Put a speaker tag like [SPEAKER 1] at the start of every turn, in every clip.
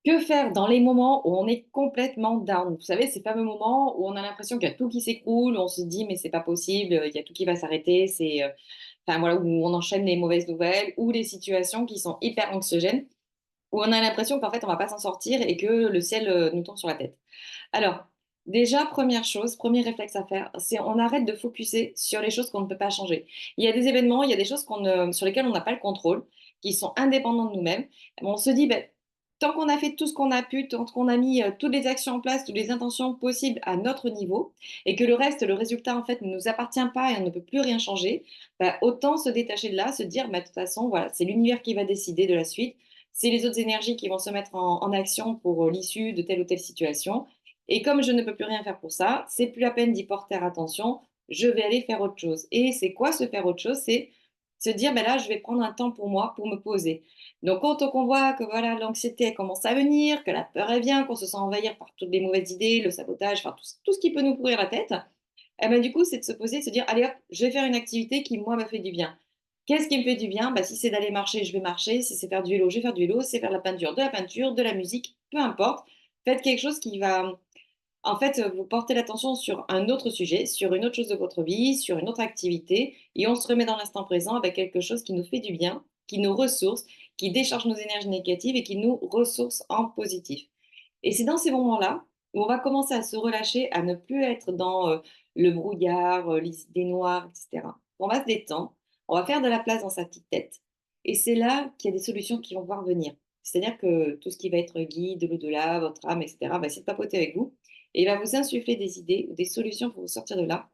[SPEAKER 1] Que faire dans les moments où on est complètement down? Vous savez, ces fameux moments où on a l'impression qu'il y a tout qui s'écroule, où on se dit: «Mais c'est pas possible, il y a tout qui va s'arrêter», enfin voilà, où on enchaîne les mauvaises nouvelles ou les situations qui sont hyper anxiogènes, où on a l'impression qu'en fait on va pas s'en sortir et que le ciel, nous tombe sur la tête. Alors, déjà, première chose, premier réflexe à faire, c'est on arrête de focuser sur les choses qu'on ne peut pas changer. Il y a des événements, il y a des choses sur lesquelles on n'a pas le contrôle, qui sont indépendants de nous-mêmes. On se dit, ben, tant qu'on a fait tout ce qu'on a pu, tant qu'on a mis toutes les actions en place, toutes les intentions possibles à notre niveau, et que le reste, le résultat, en fait, ne nous appartient pas et on ne peut plus rien changer, ben, autant se détacher de là, se dire, ben, de toute façon, voilà, c'est l'univers qui va décider de la suite, c'est les autres énergies qui vont se mettre en action pour l'issue de telle ou telle situation. Et comme je ne peux plus rien faire pour ça, c'est plus la peine d'y porter attention, je vais aller faire autre chose. Et c'est quoi se faire autre chose? C'est se dire, ben là, je vais prendre un temps pour moi, pour me poser. Donc, quand on voit que voilà, l'anxiété elle commence à venir, que la peur elle vient, qu'on se sent envahir par toutes les mauvaises idées, le sabotage, enfin tout ce qui peut nous pourrir la tête, eh ben, du coup, c'est de se poser, de se dire, allez hop, je vais faire une activité qui, moi, me fait du bien. Qu'est-ce qui me fait du bien? Bah, si c'est d'aller marcher, je vais marcher. Si c'est faire du vélo, je vais faire du vélo. Si c'est faire de la peinture, de la musique, peu importe. Faites quelque chose qui va en fait, vous portez l'attention sur un autre sujet, sur une autre chose de votre vie, sur une autre activité et on se remet dans l'instant présent avec quelque chose qui nous fait du bien, qui nous ressource, qui décharge nos énergies négatives et qui nous ressource en positif. Et c'est dans ces moments-là où on va commencer à se relâcher, à ne plus être dans, le brouillard, les idées noires et cetera. On va se détendre, on va faire de la place dans sa petite tête et c'est là qu'il y a des solutions qui vont voir venir. C'est-à-dire que tout ce qui va être guide, l'au-delà, votre âme et cetera, va essayer de papoter avec vous et il va vous insuffler des idées ou des solutions pour vous sortir de là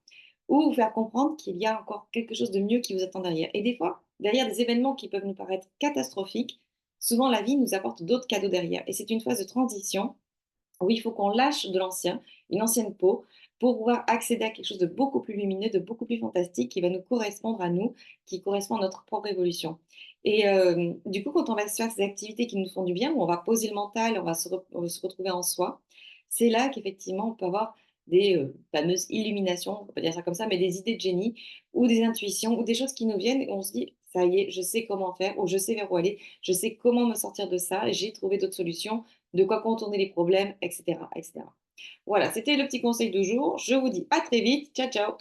[SPEAKER 1] ou vous faire comprendre qu'il y a encore quelque chose de mieux qui vous attend derrière. Et des fois, derrière des événements qui peuvent nous paraître catastrophiques, souvent la vie nous apporte d'autres cadeaux derrière. Et c'est une phase de transition où il faut qu'on lâche de l'ancien, une ancienne peau, pour pouvoir accéder à quelque chose de beaucoup plus lumineux, de beaucoup plus fantastique, qui va nous correspondre à nous, qui correspond à notre propre évolution. Et du coup, quand on va se faire ces activités qui nous font du bien, où on va poser le mental, on va se retrouver en soi, c'est là qu'effectivement, on peut avoir des fameuses illuminations, on peut pas dire ça comme ça, mais des idées de génie, ou des intuitions, ou des choses qui nous viennent, et on se dit, ça y est, je sais comment faire, ou je sais vers où aller, je sais comment me sortir de ça, j'ai trouvé d'autres solutions, de quoi contourner les problèmes, et cetera, et cetera. Voilà, c'était le petit conseil du jour. Je vous dis à très vite. Ciao, ciao.